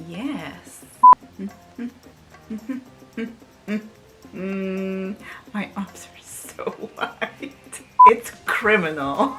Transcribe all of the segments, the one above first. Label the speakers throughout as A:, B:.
A: Yes. My arms are so white. It's criminal.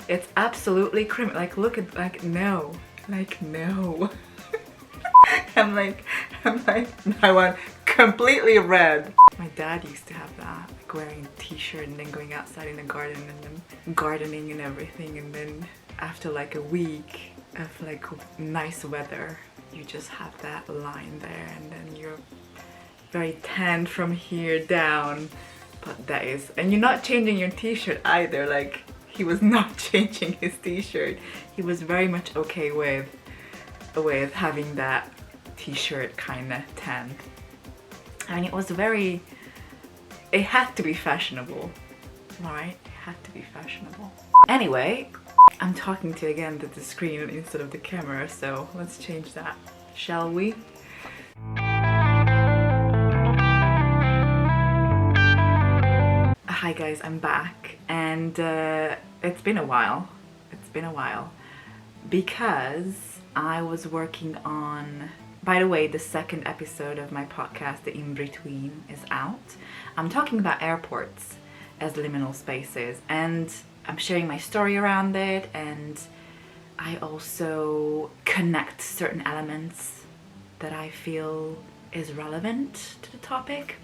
A: It's absolutely criminal. Like, look at, like, no. Like, no. I'm like, I want completely red. My dad used to have that, like wearing a t-shirt and then going outside in the garden and then gardening and everything, and then after like a week of like nice weather, you just have that line there and then you're very tan from here down. But that is, and you're not changing your t-shirt either. Like, he was not changing his t-shirt. He was very much okay with having that t-shirt kind of tan. I mean, it was very, it had to be fashionable, right? It had to be fashionable. Anyway, I'm talking to again the screen instead of the camera, so let's change that, shall we? Hi guys, I'm back, and it's been a while. It's been a while because I was working on, by the way, the second episode of my podcast, the In-Bri-tween, is out. I'm talking about airports as liminal spaces, and I'm sharing my story around it, and I also connect certain elements that I feel is relevant to the topic.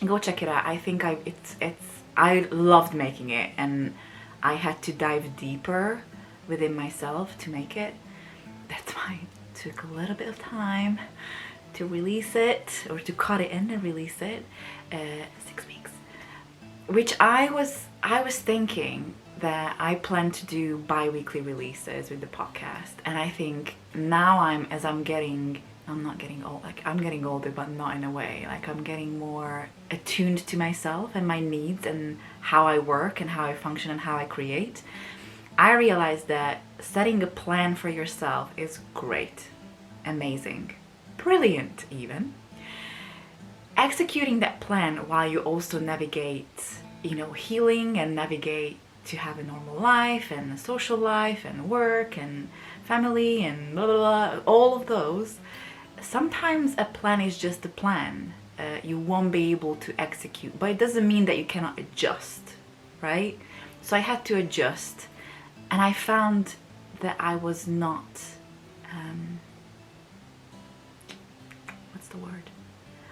A: Go check it out. I think I loved making it, and I had to dive deeper within myself to make it. That's why it took a little bit of time to release it, or to cut it in and release it. 6 weeks. Which I was thinking that I plan to do bi-weekly releases with the podcast, and I think now I'm not getting old, like I'm getting older, but not in a way. Like, I'm getting more attuned to myself and my needs and how I work and how I function and how I create. I realized that setting a plan for yourself is great, amazing, brilliant even. Executing that plan while you also navigate, healing and navigate to have a normal life and a social life and work and family and blah, blah, blah, all of those. Sometimes a plan is just a plan. You won't be able to execute, but it doesn't mean that you cannot adjust, right? So I had to adjust, and I found that I was not, what's the word?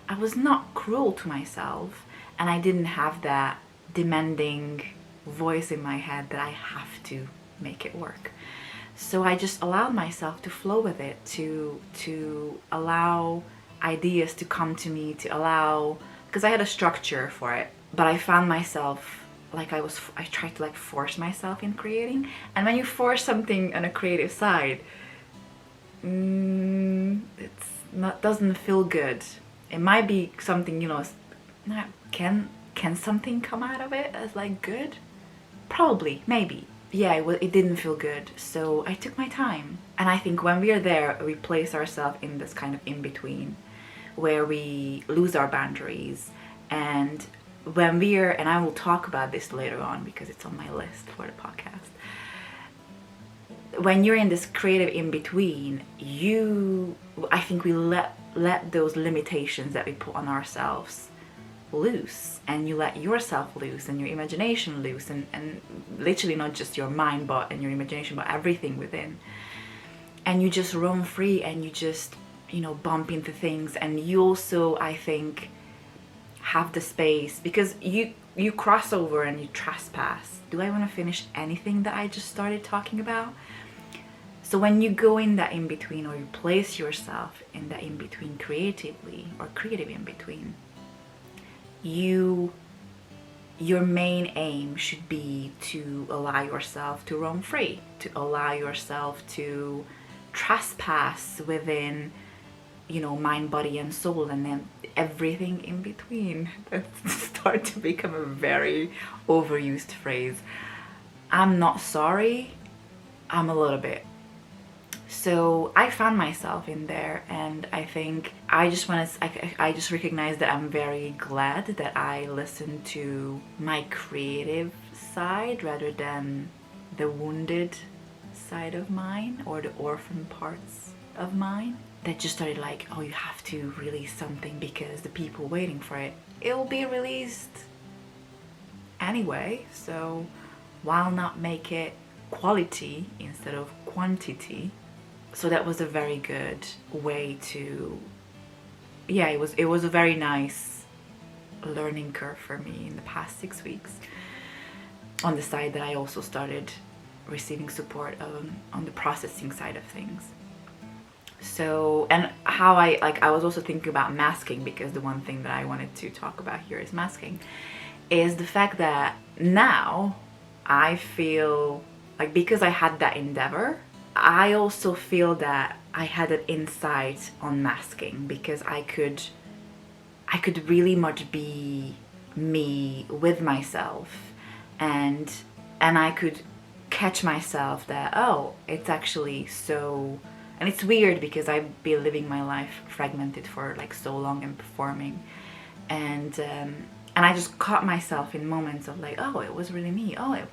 A: I was not cruel to myself, and I didn't have that demanding voice in my head that I have to make it work. So I just allowed myself to flow with it, to allow ideas to come to me, to allow, because I had a structure for it, but I found myself like I tried to like force myself in creating. And when you force something on a creative side, doesn't feel good. It might be something, can something come out of it as like good? Probably, maybe. Yeah, it didn't feel good, so I took my time. And I think when we are there, we place ourselves in this kind of in-between where we lose our boundaries. And when and I will talk about this later on because it's on my list for the podcast. When you're in this creative in-between, I think we let those limitations that we put on ourselves loose, and you let yourself loose and your imagination loose, and literally not just your mind and your imagination, but everything within, and you just roam free, and you just bump into things. And you also, I think, have the space, because you cross over and you trespass. Do I want to finish anything that I just started talking about? So when you go in that in-between, or you place yourself in that in-between creatively, or creative in-between, your main aim should be to allow yourself to roam free, to allow yourself to trespass within, mind, body, and soul, and then everything in between. That starts to become a very overused phrase. I'm not sorry, I'm a little bit. So I found myself in there, and I think I just recognize that I'm very glad that I listened to my creative side rather than the wounded side of mine, or the orphan parts of mine that just started like, oh, you have to release something because the people waiting for it, it will be released anyway, so why not make it quality instead of quantity? So that was a very good way to, yeah, it was a very nice learning curve for me in the past 6 weeks. On the side that I also started receiving support on the processing side of things. So, and how I was also thinking about masking, because the one thing that I wanted to talk about here is masking, is the fact that now I feel like, because I had that endeavor, I also feel that I had an insight on masking, because I could really much be me with myself, and I could catch myself that, oh, it's actually so, and it's weird because I've been living my life fragmented for like so long and performing, and I just caught myself in moments of like, oh, it was really me, oh, it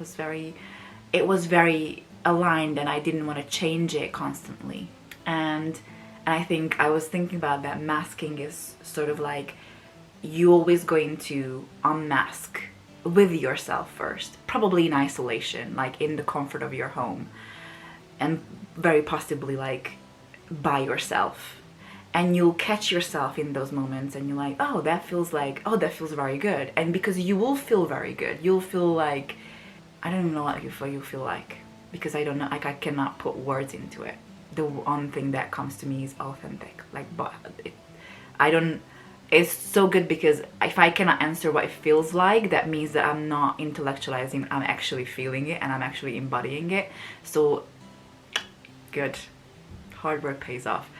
A: was very aligned, and I didn't want to change it constantly. And I think I was thinking about that masking is sort of like, you always going to unmask with yourself first, probably in isolation, like in the comfort of your home, and very possibly like by yourself, and you'll catch yourself in those moments and you're like, oh, that feels very good. And because you will feel very good, you'll feel like, I don't even know what you feel like, because I don't know, like I cannot put words into it. The one thing that comes to me is authentic, like, but it's so good, because if I cannot answer what it feels like, that means that I'm not intellectualizing, I'm actually feeling it and I'm actually embodying it. So good, hard work pays off.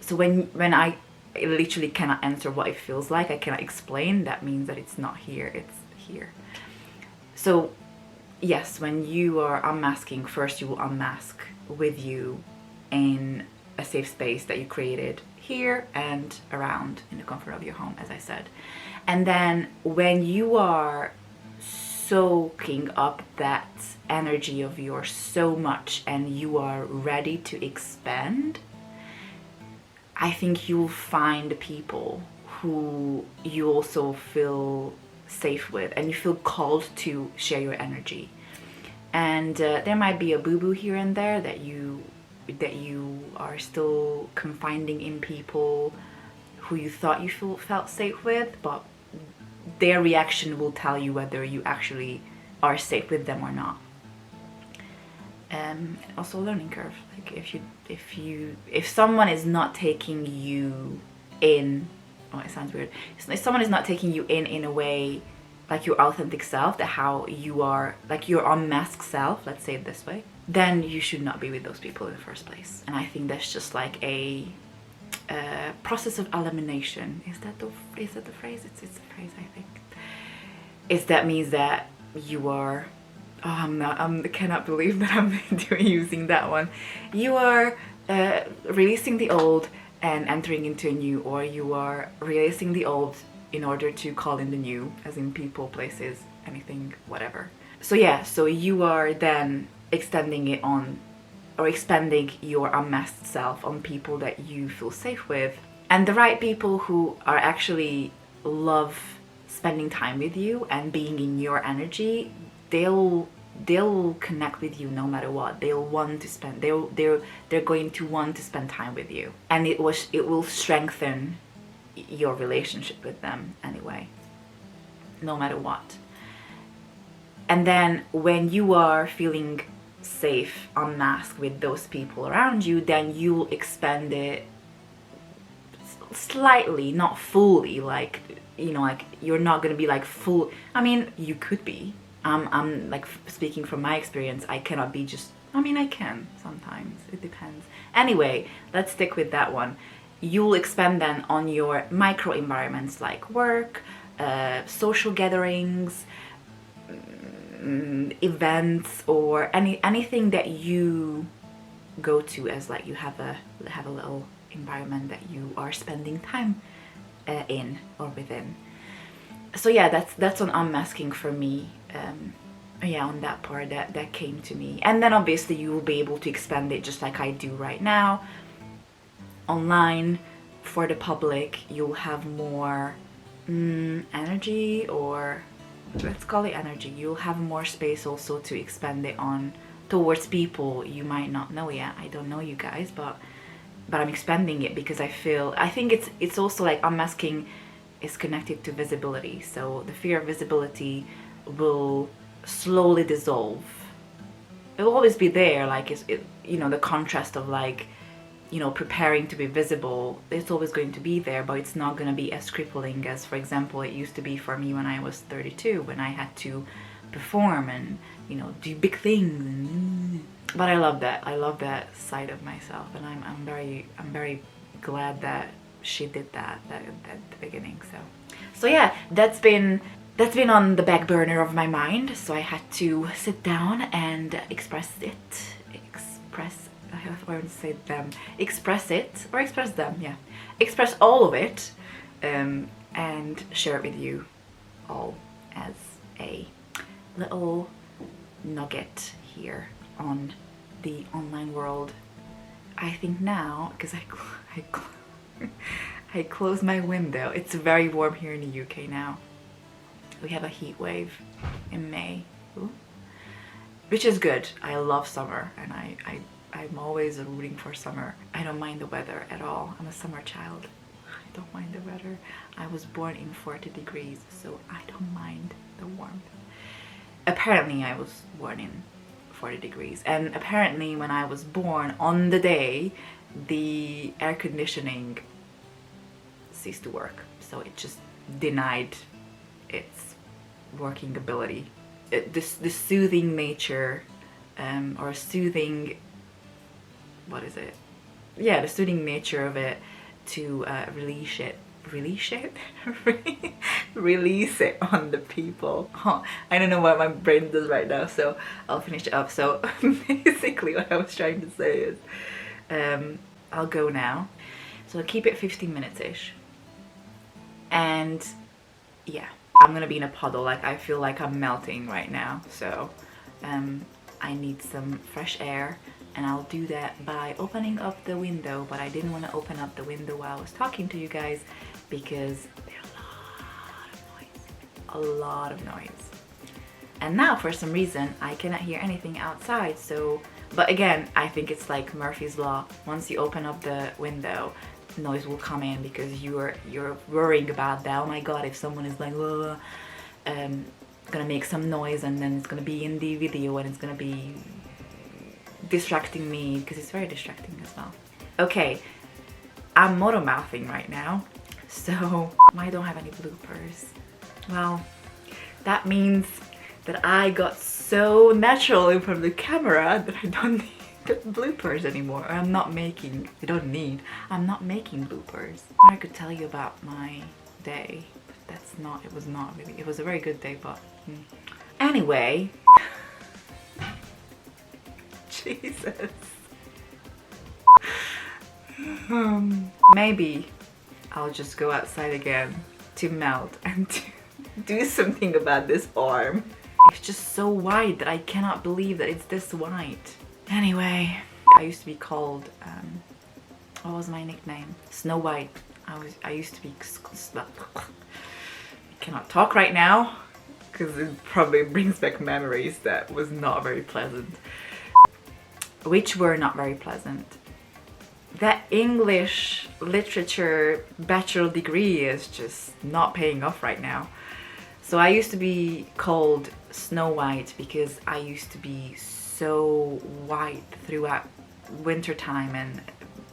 A: So when I literally cannot answer what it feels like, I cannot explain, that means that it's not here, it's here. So yes, when you are unmasking, first you will unmask with you in a safe space that you created here and around in the comfort of your home, as I said. And then when you are soaking up that energy of yours so much and you are ready to expand, I think you'll find people who you also feel safe with and you feel called to share your energy. And there might be a boo-boo here and there that you are still confiding in people who you thought you felt safe with, but their reaction will tell you whether you actually are safe with them or not. Also a learning curve, like if someone is not taking you in, oh, it sounds weird, if someone is not taking you in a way like your authentic self, that how you are, like your unmasked self, let's say it this way, then you should not be with those people in the first place. And I think that's just like a process of elimination. Is that the phrase? It's a phrase, I think. That means that you are, I cannot believe that I'm using that one. You are releasing the old and entering into a new, or you are releasing the old in order to call in the new, as in people, places, anything, whatever. So yeah, so you are then extending it on, or expanding your unmasked self on people that you feel safe with, and the right people who are actually love spending time with you and being in your energy, they'll connect with you no matter what. They'll want to spend, they're going to want to spend time with you, and it will strengthen your relationship with them anyway, no matter what. And then when you are feeling safe, unmasked with those people around you, then you'll expand it slightly, not fully, like, you know, like you're not gonna be like full. I mean, you could be. I'm like speaking from my experience, I cannot be just, I mean, I can sometimes, it depends. Anyway, let's stick with that one. You'll expand then on your micro environments like work, social gatherings, events, or anything that you go to, as like you have a little environment that you are spending time in or within. So yeah, that's on unmasking for me. Yeah, on that part that came to me. And then obviously you will be able to expand it just like I do right now online for the public, you'll have more energy, or let's call it energy. You'll have more space also to expand it on towards people you might not know yet. I don't know you guys, but I'm expanding it because I think it's also like unmasking is connected to visibility. So the fear of visibility will slowly dissolve. It'll always be there, like you know, the contrast of like, you know, preparing to be visible, it's always going to be there, but it's not going to be as crippling as, for example, it used to be for me when I was 32, when I had to perform and, you know, do big things. But I love that side of myself, and I'm very glad that she did that at the beginning. So yeah, that's been on the back burner of my mind, so I had to sit down and express it, express all of it, and share it with you all as a little nugget here on the online world. I think now, because I close my window, it's very warm here in the UK now. We have a heat wave in May. Ooh. Which is good. I love summer, and I'm always rooting for summer. I don't mind the weather at all. I'm a summer child. I don't mind the weather. I was born in 40 degrees, so I don't mind the warmth. Apparently I was born in 40 degrees, and apparently when I was born, on the day, the air conditioning ceased to work, so it just denied its working ability. The soothing nature, or soothing, what is it? Yeah, the soothing nature of it to release it on the people. I don't know what my brain does right now, so I'll finish it up. So basically what I was trying to say is, I'll go now. So I'll keep it 15 minutes-ish. And yeah, I'm gonna be in a puddle. Like, I feel like I'm melting right now. So I need some fresh air, and I'll do that by opening up the window. But I didn't want to open up the window while I was talking to you guys, because there's a lot of noise. And now for some reason I cannot hear anything outside. So, but again, I think it's like Murphy's Law. Once you open up the window, noise will come in, because you're worrying about that. Oh my god, if someone is like gonna make some noise, and then it's gonna be in the video, and it's gonna be distracting me, because it's very distracting as well. Okay, I'm motor mouthing right now, so I don't have any bloopers. Well, that means that I got so natural in front of the camera that I don't need the bloopers anymore. I'm not making bloopers. I could tell you about my day, but it was not really, it was a very good day, but anyway. Jesus. Maybe I'll just go outside again to melt and to do something about this arm. It's just so white that I cannot believe that it's this white. Anyway, I used to be called, what was my nickname? Snow White. I used to be, I cannot talk right now, because it probably brings back memories that was not very pleasant. Which were not very pleasant. That English literature bachelor degree is just not paying off right now. So I used to be called Snow White because I used to be so white throughout winter time, and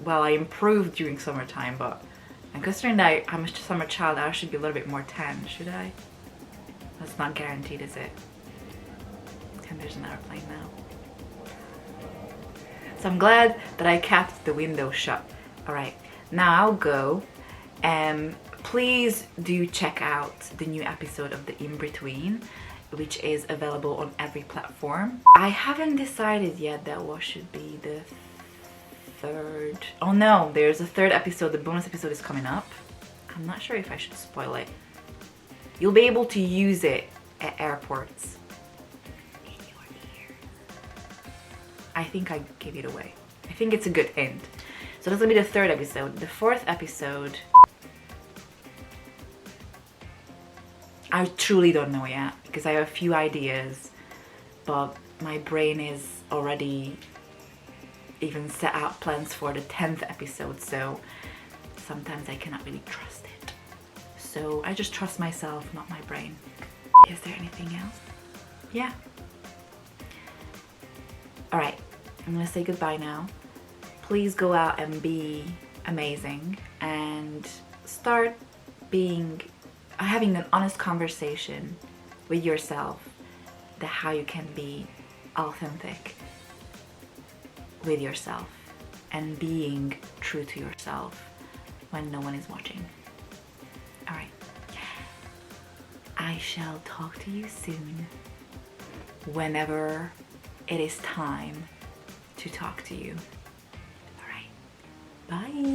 A: well, I improved during summertime, but I'm considering that I'm a summer child, I should be a little bit more tan, should I? That's not guaranteed, is it? And there's an airplane now. So I'm glad that I kept the window shut. Alright, now I'll go. Please do check out the new episode of the In-Between, which is available on every platform. I haven't decided yet that what should be the third. Oh no, there's a third episode. The bonus episode is coming up. I'm not sure if I should spoil it. You'll be able to use it at airports. In your ears. I think I gave it away. I think it's a good hint. So this will be the third episode. The fourth episode, I truly don't know yet because I have a few ideas, but my brain is already even set out plans for the 10th episode, so sometimes I cannot really trust it. So I just trust myself, not my brain. Is there anything else? Yeah. Alright, I'm gonna say goodbye now. Please go out and be amazing and start having an honest conversation with yourself, how you can be authentic with yourself and being true to yourself when no one is watching. Alright. I shall talk to you soon, whenever it is time to talk to you. Alright. Bye.